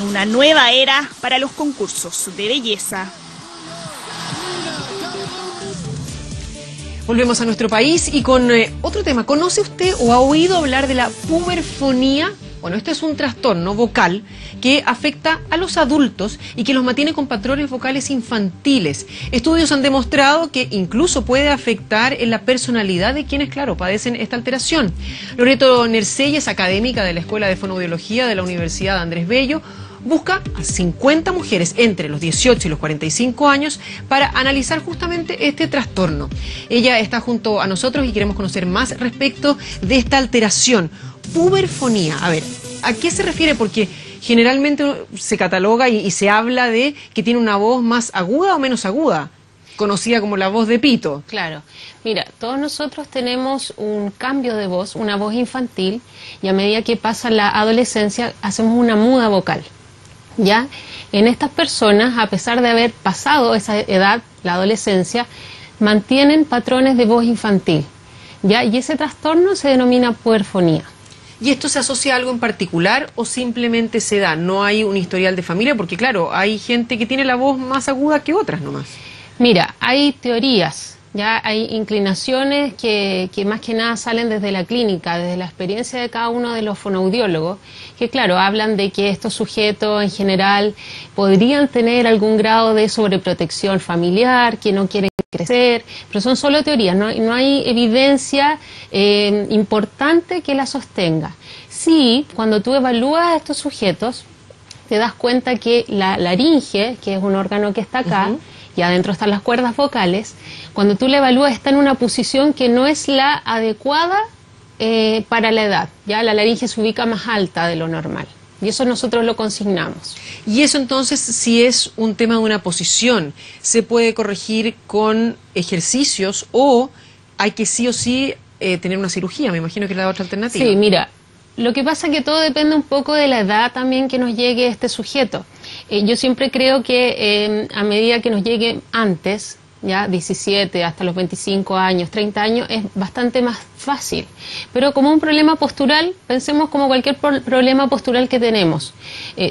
Una nueva era para los concursos de belleza. Volvemos a nuestro país y con otro tema. ¿Conoce usted o ha oído hablar de la puberfonía? Bueno, este es un trastorno vocal que afecta a los adultos y que los mantiene con patrones vocales infantiles. Estudios han demostrado que incluso puede afectar en la personalidad de quienes, claro, padecen esta alteración. Loreto Nercey es académica de la Escuela de Fonoaudiología de la Universidad Andrés Bello. Busca a 50 mujeres entre los 18 y los 45 años para analizar justamente este trastorno. Ella está junto a nosotros y queremos conocer más respecto de esta alteración. Puberfonía, a ver, ¿a qué se refiere? Porque generalmente se cataloga y se habla de que tiene una voz más aguda o menos aguda, conocida como la voz de pito. Claro, mira, todos nosotros tenemos un cambio de voz, una voz infantil, y a medida que pasa la adolescencia hacemos una muda vocal. ¿Ya? En estas personas, a pesar de haber pasado esa edad, la adolescencia, mantienen patrones de voz infantil, ¿ya? Y ese trastorno se denomina puberfonía. ¿Y esto se asocia a algo en particular o simplemente se da? ¿No hay un historial de familia? Porque claro, hay gente que tiene la voz más aguda que otras nomás. Mira, hay teorías, ya hay inclinaciones que más que nada salen desde la clínica, desde la experiencia de cada uno de los fonoaudiólogos, que claro, hablan de que estos sujetos en general podrían tener algún grado de sobreprotección familiar, que no quieren crecer, pero son solo teorías, no hay evidencia importante que la sostenga. Sí, cuando tú evalúas a estos sujetos, te das cuenta que la laringe, que es un órgano que está acá, y adentro están las cuerdas vocales, cuando tú la evalúas está en una posición que no es la adecuada para la edad. Ya la laringe se ubica más alta de lo normal. Y eso nosotros lo consignamos. Y eso entonces, si es un tema de una posición, ¿se puede corregir con ejercicios o hay que sí o sí tener una cirugía? Me imagino que es la otra alternativa. Sí, mira, lo que pasa es que todo depende un poco de la edad también que nos llegue este sujeto. Yo siempre creo que a medida que nos llegue antes, ya 17 hasta los 25 años, 30 años, es bastante más fácil. Pero como un problema postural, pensemos como cualquier problema postural que tenemos.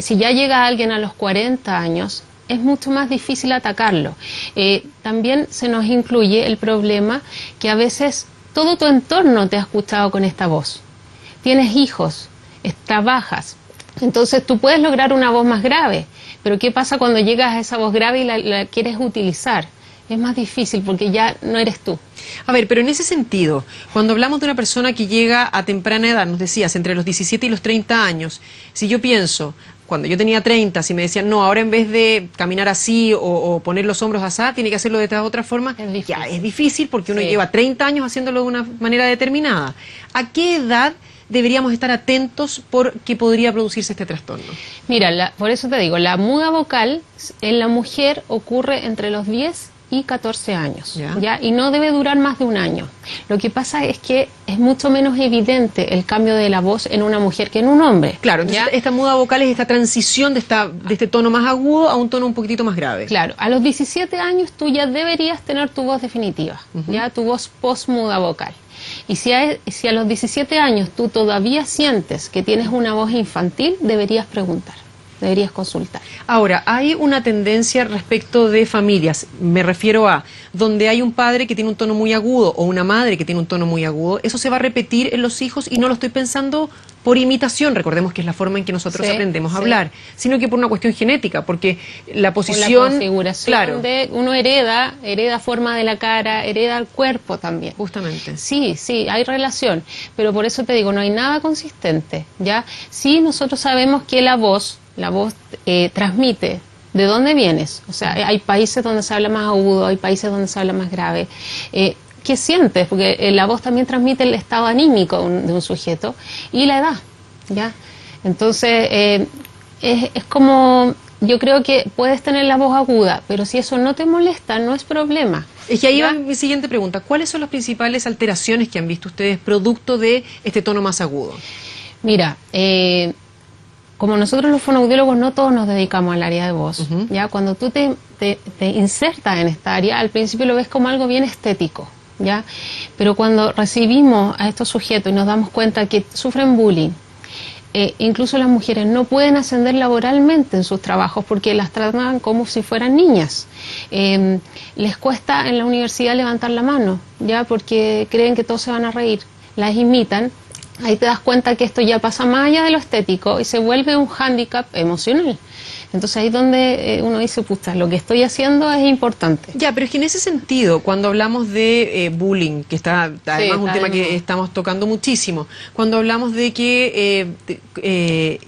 Si ya llega alguien a los 40 años, es mucho más difícil atacarlo. También se nos incluye el problema que a veces todo tu entorno te ha escuchado con esta voz. Tienes hijos, trabajas, entonces tú puedes lograr una voz más grave, pero ¿qué pasa cuando llegas a esa voz grave y la quieres utilizar? Es más difícil porque ya no eres tú. A ver, pero en ese sentido, cuando hablamos de una persona que llega a temprana edad, nos decías, entre los 17 y los 30 años, si yo pienso, cuando yo tenía 30, si me decían, no, ahora en vez de caminar así o poner los hombros así, tiene que hacerlo de esta otra forma, ya es difícil porque uno lleva 30 años haciéndolo de una manera determinada. ¿A qué edad deberíamos estar atentos porque podría producirse este trastorno? Mira, por eso te digo, la muda vocal en la mujer ocurre entre los 10 y 14 años, ¿ya? Y no debe durar más de un año. Lo que pasa es que es mucho menos evidente el cambio de la voz en una mujer que en un hombre. Claro, entonces esta muda vocal es esta transición de este tono más agudo a un tono un poquitito más grave. Claro, a los 17 años tú ya deberías tener tu voz definitiva, ya tu voz post-muda vocal. Y si a los 17 años tú todavía sientes que tienes una voz infantil, deberías preguntar, deberías consultar. Ahora, hay una tendencia respecto de familias, me refiero a donde hay un padre que tiene un tono muy agudo o una madre que tiene un tono muy agudo, eso se va a repetir en los hijos y no lo estoy pensando por imitación, recordemos que es la forma en que nosotros aprendemos a hablar, sino que por una cuestión genética, porque la posición... Por la configuración de uno hereda forma de la cara, hereda el cuerpo también. Justamente. Sí, hay relación, pero por eso te digo, no hay nada consistente, ¿ya? Sí, nosotros sabemos que la voz transmite. ¿De dónde vienes? O sea, hay países donde se habla más agudo, hay países donde se habla más grave. ¿Qué sientes? Porque la voz también transmite el estado anímico de un sujeto y la edad, ¿ya? Entonces, es como, yo creo que puedes tener la voz aguda, pero si eso no te molesta, no es problema. Es que ahí va mi siguiente pregunta. ¿Cuáles son las principales alteraciones que han visto ustedes producto de este tono más agudo? Mira, como nosotros los fonoaudiólogos no todos nos dedicamos al área de voz, ¿ya? Cuando tú te insertas en esta área, al principio lo ves como algo bien estético, ¿ya? Pero cuando recibimos a estos sujetos y nos damos cuenta que sufren bullying, incluso las mujeres no pueden ascender laboralmente en sus trabajos porque las tratan como si fueran niñas. Les cuesta en la universidad levantar la mano, ya, porque creen que todos se van a reír, las imitan. Ahí te das cuenta que esto ya pasa más allá de lo estético y se vuelve un hándicap emocional. Entonces ahí es donde uno dice, puta, lo que estoy haciendo es importante. Ya, pero es que en ese sentido, cuando hablamos de bullying, que está además un tema que estamos tocando muchísimo, cuando hablamos de que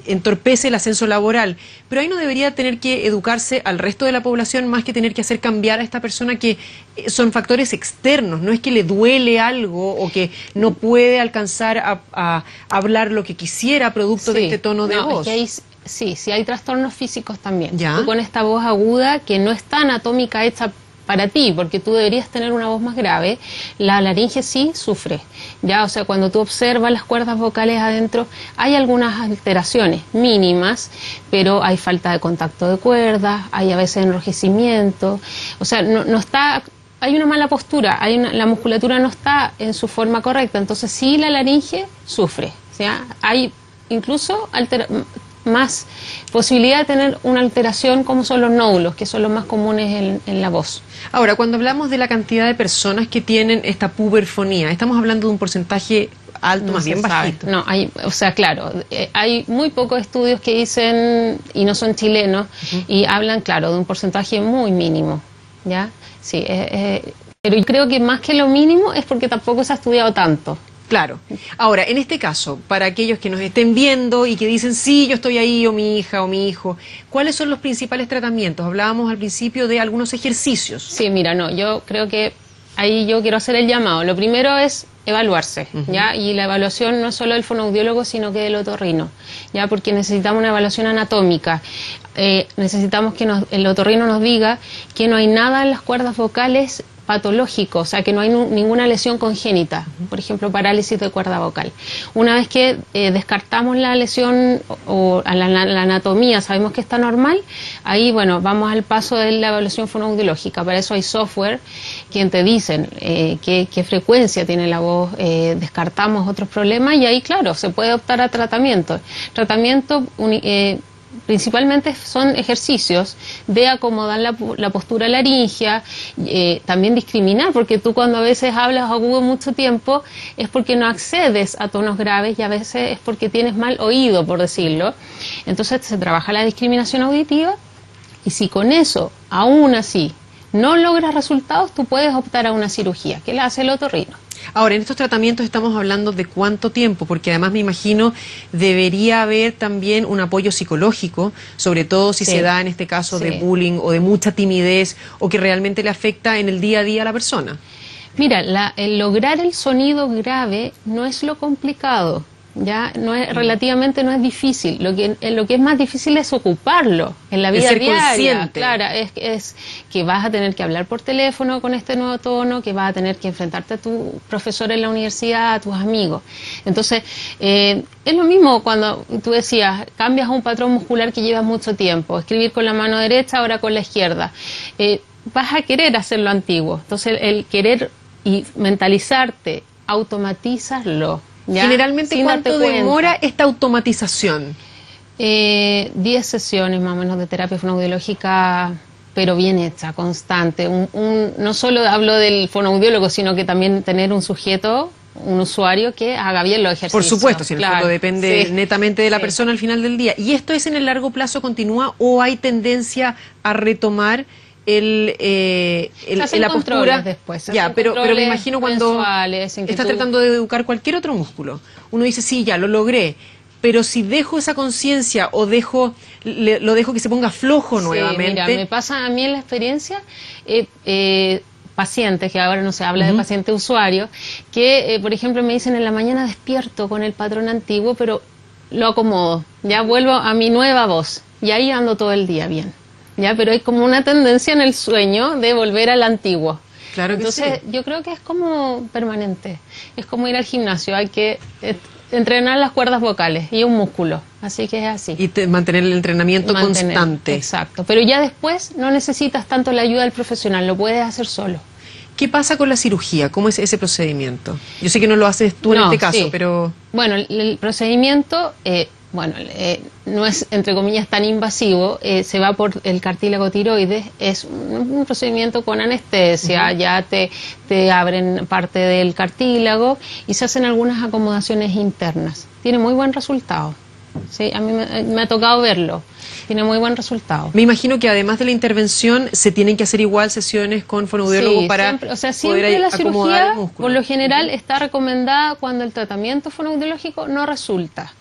entorpece el ascenso laboral, pero ahí no debería tener que educarse al resto de la población más que tener que hacer cambiar a esta persona, que son factores externos, no es que le duele algo o que no puede alcanzar a hablar lo que quisiera producto de este tono de voz. Es que sí, hay trastornos físicos también. ¿Ya? Tú con esta voz aguda que no está anatómica hecha para ti, porque tú deberías tener una voz más grave, la laringe sí sufre. Ya, o sea, cuando tú observas las cuerdas vocales adentro, hay algunas alteraciones mínimas, pero hay falta de contacto de cuerdas, hay a veces enrojecimiento, o sea, no está... Hay una mala postura, la musculatura no está en su forma correcta, entonces sí la laringe sufre. O sea, hay incluso más posibilidad de tener una alteración como son los nódulos, que son los más comunes en la voz. Ahora, cuando hablamos de la cantidad de personas que tienen esta puberfonía, ¿estamos hablando de un porcentaje alto, más bien bajito? No, o sea, claro, hay muy pocos estudios que dicen, y no son chilenos, y hablan, claro, de un porcentaje muy mínimo, ¿ya? Sí, pero yo creo que más que lo mínimo es porque tampoco se ha estudiado tanto. Claro. Ahora, en este caso, para aquellos que nos estén viendo y que dicen, sí, yo estoy ahí, o mi hija, o mi hijo, ¿cuáles son los principales tratamientos? Hablábamos al principio de algunos ejercicios. Sí, mira, no, yo creo que ahí yo quiero hacer el llamado. Lo primero es evaluarse, ¿ya? Y la evaluación no es solo del fonoaudiólogo, sino que del otorrino, ¿ya? Porque necesitamos una evaluación anatómica. Necesitamos que el otorrino nos diga que no hay nada en las cuerdas vocales patológico, o sea, que no hay ninguna lesión congénita, por ejemplo, parálisis de cuerda vocal. Una vez que descartamos la lesión o la anatomía, sabemos que está normal, ahí, bueno, vamos al paso de la evaluación fonoaudiológica. Para eso hay software quien te dicen qué frecuencia tiene la voz, descartamos otros problemas y ahí, claro, se puede optar a tratamiento. Principalmente son ejercicios de acomodar la postura laringea, también discriminar, porque tú cuando a veces hablas agudo mucho tiempo es porque no accedes a tonos graves y a veces es porque tienes mal oído, por decirlo. Entonces se trabaja la discriminación auditiva y si con eso, aún así, no logras resultados, tú puedes optar a una cirugía, que la hace el otorrino. Ahora, en estos tratamientos estamos hablando de cuánto tiempo, porque además me imagino debería haber también un apoyo psicológico, sobre todo si se da en este caso de bullying o de mucha timidez o que realmente le afecta en el día a día a la persona. Mira, el lograr el sonido grave no es lo complicado. Ya relativamente no es difícil, lo que es más difícil es ocuparlo en la vida diaria. Consciente. Claro, es que vas a tener que hablar por teléfono con este nuevo tono, que vas a tener que enfrentarte a tu profesor en la universidad, a tus amigos. Entonces, es lo mismo cuando tú decías, cambias un patrón muscular que llevas mucho tiempo, escribir con la mano derecha, ahora con la izquierda. Vas a querer hacerlo antiguo. Entonces, el querer y mentalizarte, automatizarlo. ¿Ya? Generalmente, ¿cuánto demora esta automatización? 10 sesiones más o menos de terapia fonoaudiológica, pero bien hecha, constante. No solo hablo del fonoaudiólogo, sino que también tener un sujeto, un usuario que haga bien los ejercicios. Por supuesto, si en el fondo depende netamente de la persona al final del día. ¿Y esto es en el largo plazo continúa o hay tendencia a retomar la postura después? Ya, pero me imagino cuando estás tratando de educar cualquier otro músculo, uno dice, sí, ya lo logré, pero si dejo esa conciencia o lo dejo que se ponga flojo nuevamente. Mira, me pasa a mí en la experiencia, pacientes, que ahora no se habla de paciente usuario, que por ejemplo me dicen en la mañana despierto con el patrón antiguo, pero lo acomodo, ya vuelvo a mi nueva voz y ahí ando todo el día bien. Ya, pero hay como una tendencia en el sueño de volver al antiguo. Claro que Entonces, yo creo que es como permanente. Es como ir al gimnasio, hay que entrenar las cuerdas vocales y un músculo. Así que es así. Y mantener el entrenamiento constante. Exacto. Pero ya después no necesitas tanto la ayuda del profesional, lo puedes hacer solo. ¿Qué pasa con la cirugía? ¿Cómo es ese procedimiento? Yo sé que no lo haces tú en este caso, pero... Bueno, el procedimiento... bueno, no es, entre comillas, tan invasivo, se va por el cartílago tiroides, es un procedimiento con anestesia, ya te abren parte del cartílago y se hacen algunas acomodaciones internas. Tiene muy buen resultado, ¿sí? A mí me ha tocado verlo, tiene muy buen resultado. Me imagino que además de la intervención se tienen que hacer igual sesiones con fonoaudiólogo Sí, para siempre, o sea, poder siempre la acomodar cirugía, el músculo. por lo general, está recomendada cuando el tratamiento fonoaudiológico no resulta.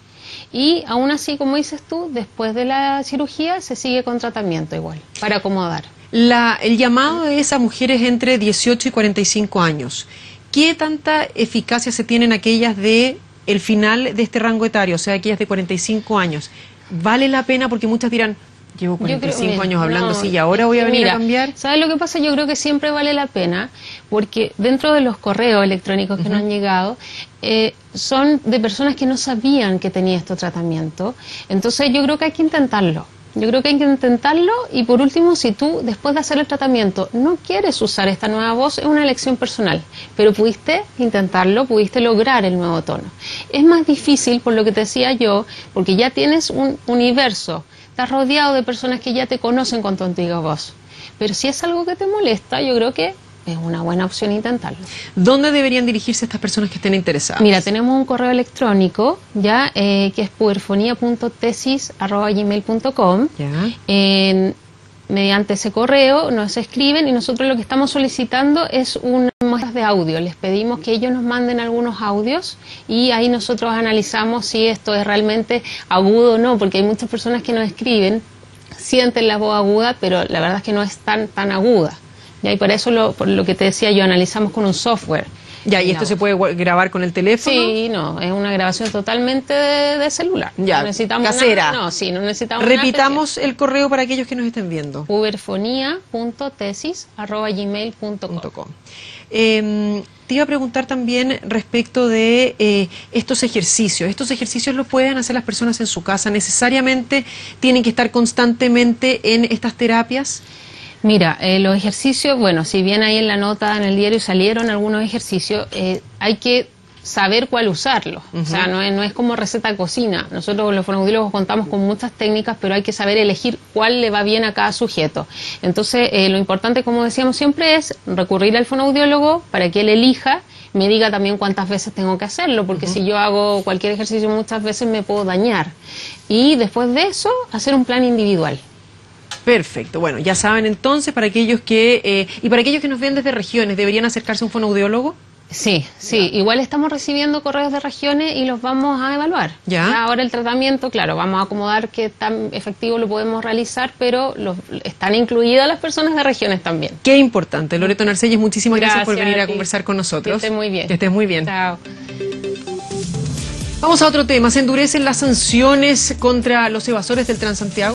Y aún así, como dices tú, después de la cirugía se sigue con tratamiento igual, para acomodar. El llamado es a mujeres entre 18 y 45 años. ¿Qué tanta eficacia se tienen aquellas de el final de este rango etario, o sea, aquellas de 45 años? ¿Vale la pena? Porque muchas dirán, llevo 45 años hablando así y ahora voy a venir a cambiar. ¿Sabes lo que pasa? Yo creo que siempre vale la pena, porque dentro de los correos electrónicos que nos han llegado, son de personas que no sabían que tenía este tratamiento. Entonces yo creo que hay que intentarlo. Yo creo que hay que intentarlo y por último, si tú después de hacer el tratamiento no quieres usar esta nueva voz, es una elección personal, pero pudiste intentarlo, pudiste lograr el nuevo tono. Es más difícil, por lo que te decía yo, porque ya tienes un universo, estás rodeado de personas que ya te conocen con tu antigua voz, pero si es algo que te molesta, yo creo que es una buena opción intentarlo. ¿Dónde deberían dirigirse estas personas que estén interesadas? Mira, tenemos un correo electrónico ya que es puberfonia.tesis@gmail.com. Mediante ese correo nos escriben y nosotros lo que estamos solicitando es unas muestras de audio. Les pedimos que ellos nos manden algunos audios y ahí nosotros analizamos si esto es realmente agudo o no, porque hay muchas personas que nos escriben, sienten la voz aguda, pero la verdad es que no es tan aguda. Y por eso, por lo que te decía yo, analizamos con un software. Ya, ¿y esto se puede grabar con el teléfono? Sí, no, es una grabación totalmente de celular. Ya, no necesitamos casera. No necesitamos Repitamos el correo para aquellos que nos estén viendo. puberfonia.tesis@gmail.com. Te iba a preguntar también respecto de estos ejercicios. ¿Estos ejercicios los pueden hacer las personas en su casa? ¿Necesariamente tienen que estar constantemente en estas terapias? Mira, los ejercicios, bueno, si bien ahí en la nota en el diario salieron algunos ejercicios, hay que saber cuál usarlo. O sea, no es como receta de cocina. Nosotros los fonoaudiólogos contamos con muchas técnicas, pero hay que saber elegir cuál le va bien a cada sujeto. Entonces, lo importante, como decíamos siempre, es recurrir al fonoaudiólogo para que él elija, me diga también cuántas veces tengo que hacerlo, porque si yo hago cualquier ejercicio muchas veces me puedo dañar. Y después de eso, hacer un plan individual. Perfecto. Bueno, ya saben entonces, para aquellos que y para aquellos que nos ven desde regiones, ¿deberían acercarse a un fonoaudiólogo? Sí, igual estamos recibiendo correos de regiones y los vamos a evaluar. Ya. Ahora el tratamiento, claro, vamos a acomodar qué tan efectivo lo podemos realizar, pero están incluidas las personas de regiones también. Qué importante. Loreto Narcelles, muchísimas gracias por venir a ti. conversar con nosotros. Que estés muy bien. Que estés muy bien. Chao. Vamos a otro tema. Se endurecen las sanciones contra los evasores del Transantiago.